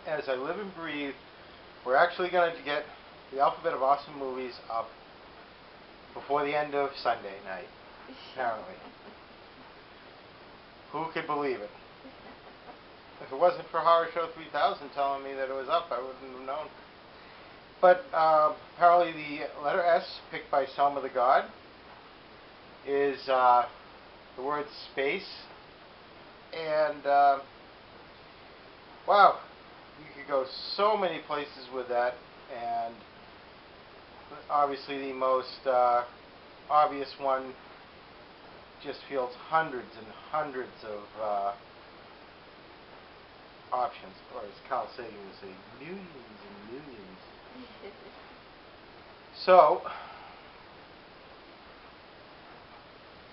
as I live and breathe, we're actually going to get the alphabet of awesome movies up before the end of Sunday night, apparently. Who could believe it? If it wasn't for Horror Show 3000 telling me that it was up, I wouldn't have known. But apparently the letter S, picked by Selma the God, is the word space. And wow, you could go so many places with that. And obviously the most obvious one just fields hundreds and hundreds of options, or as Carl Sagan would say, millions and millions. So,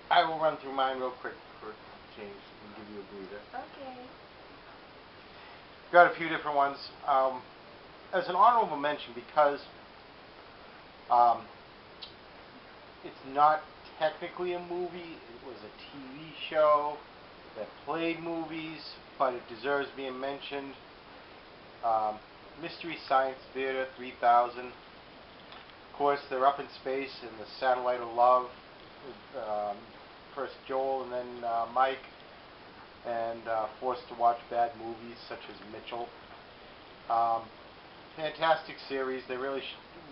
I will run through mine real quick for change and give you a breather. Okay. Got a few different ones. As an honorable mention, because it's not technically a movie, it was a TV show that played movies, but it deserves being mentioned. Mystery Science Theater 3000. Of course, they're up in space in the Satellite of Love with first Joel and then Mike, and forced to watch bad movies such as Mitchell. Fantastic series. They really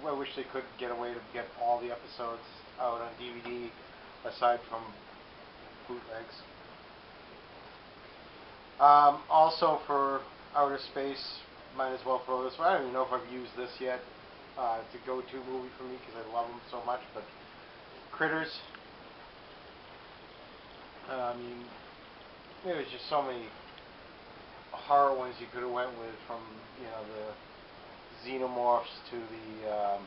I wish they could get a way to get all the episodes out on DVD aside from bootlegs. Also for outer space, might as well throw this one. I don't even know if I've used this yet. It's a go-to movie for me because I love them so much. But Critters. I mean, there was just so many horror ones you could have went with, from the xenomorphs to the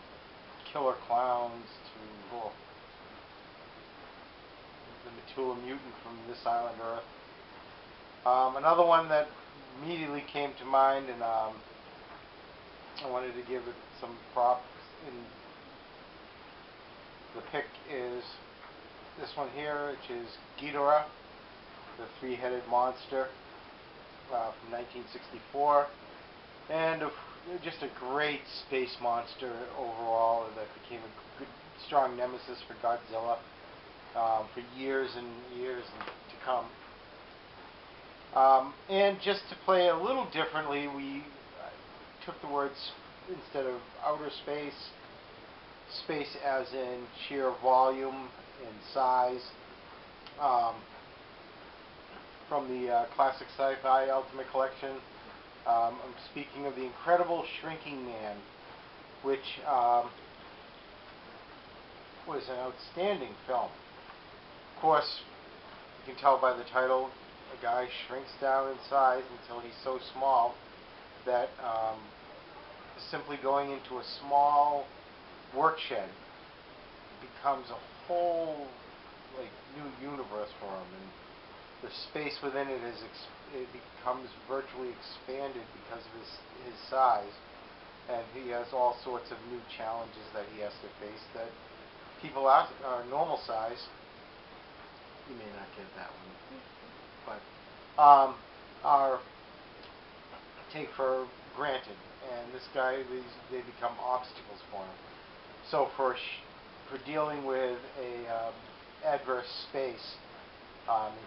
killer clowns to the Matula mutant from This Island Earth. Another one that immediately came to mind, and I wanted to give it some props. The pick is this one here, which is Ghidorah, the three-headed monster from 1964, and just a great space monster overall that became a good, strong nemesis for Godzilla for years and years to come. And just to play a little differently, we took the words, instead of outer space, space as in sheer volume and size, from the classic sci-fi Ultimate Collection. I'm speaking of The Incredible Shrinking Man, which was an outstanding film. Of course, you can tell by the title, a guy shrinks down in size until he's so small that simply going into a small work shed becomes a whole new universe for him, and the space within it becomes virtually expanded because of his size, and he has all sorts of new challenges that he has to face that people are normal size. You may not get that one, but are take for granted, and this guy, they become obstacles for him. So for dealing with a adverse space,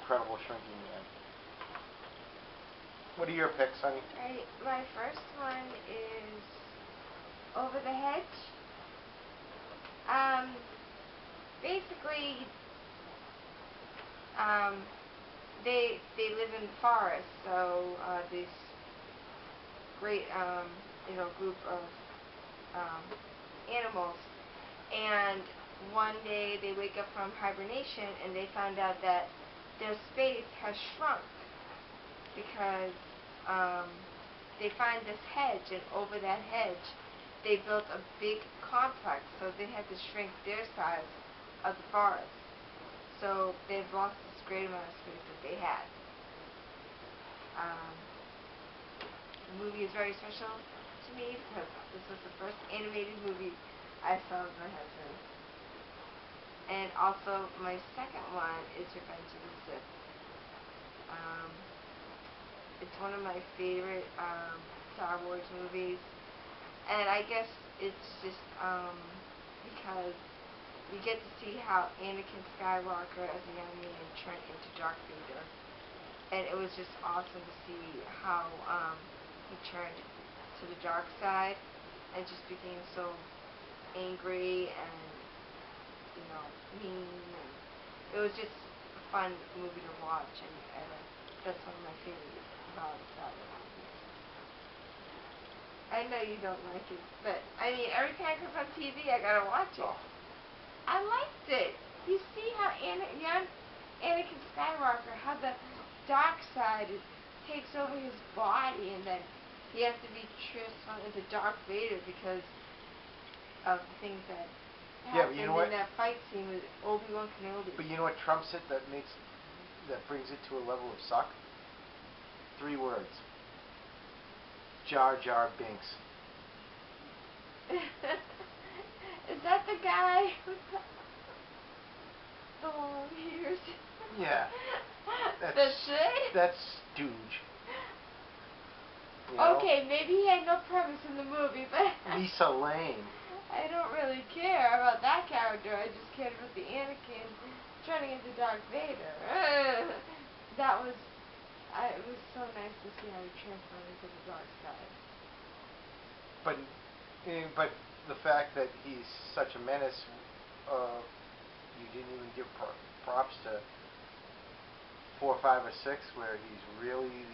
Incredible Shrinking Man. What are your picks, honey? Alright, my first one is Over the Hedge. Basically, they live in the forest, so this great group of animals, and one day they wake up from hibernation and they find out that their space has shrunk because they find this hedge, and over that hedge they built a big complex, so they had to shrink their size of the forest. So they've lost this great amount of space that they had. The movie is very special to me because this was the first animated movie I saw with my husband. And also, my second one is Revenge of the Sith. It's one of my favorite Star Wars movies. And I guess it's just because you get to see how Anakin Skywalker as a young man turned into Darth Vader. And it was just awesome to see how he turned to the dark side and just became so angry and, you know, mean. And it was just a fun movie to watch, and that's one of my favorites about Star Wars movies. I know you don't like it, but I mean, every time it comes on TV, I gotta watch it. Oh. I liked it. You see how young Anakin Skywalker, how the dark side takes over his body, and then he has to be transformed into Darth Vader because of the things that Yeah, but happened you know what? in that fight scene with Obi-Wan Kenobi. But you know what trumps it that brings it to a level of suck? 3 words. Jar Jar Binks. Is that the guy with the long ears? Yeah. That's it? That's stooge. You know? Okay, maybe he had no purpose in the movie, but Lisa Lane. I don't really care about that character. I just cared about the Anakin turning into Darth Vader. It was so nice to see how he transformed into the dark side. But the fact that he's such a menace, you didn't even give props to 4, 5, or 6, where he's really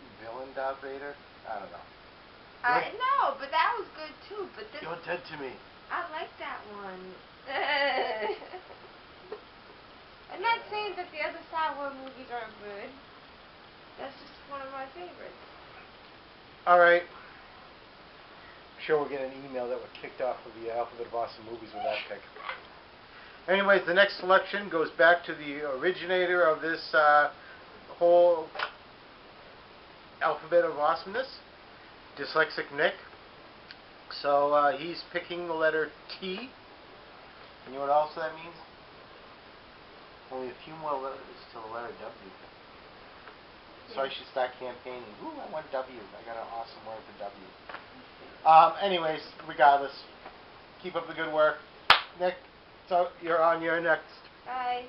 the villain Darth Vader. I don't know. No, but that was good too. But this, You're dead to me. I like that one. I'm not saying that the other Star Wars movies aren't good. That's just one of my favorites. All right. I'm sure we'll get an email that we're kicked off of the Alphabet of Awesome movies with that pick. Anyways, the next selection goes back to the originator of this whole Alphabet of Awesomeness, Dyslexic Nick. So he's picking the letter T. And you know what else that means? Only a few more letters to the letter W. So I should start campaigning. Ooh, I want W. I got an awesome word for W. Anyways, regardless, keep up the good work. Nick, so you're on your next. Bye.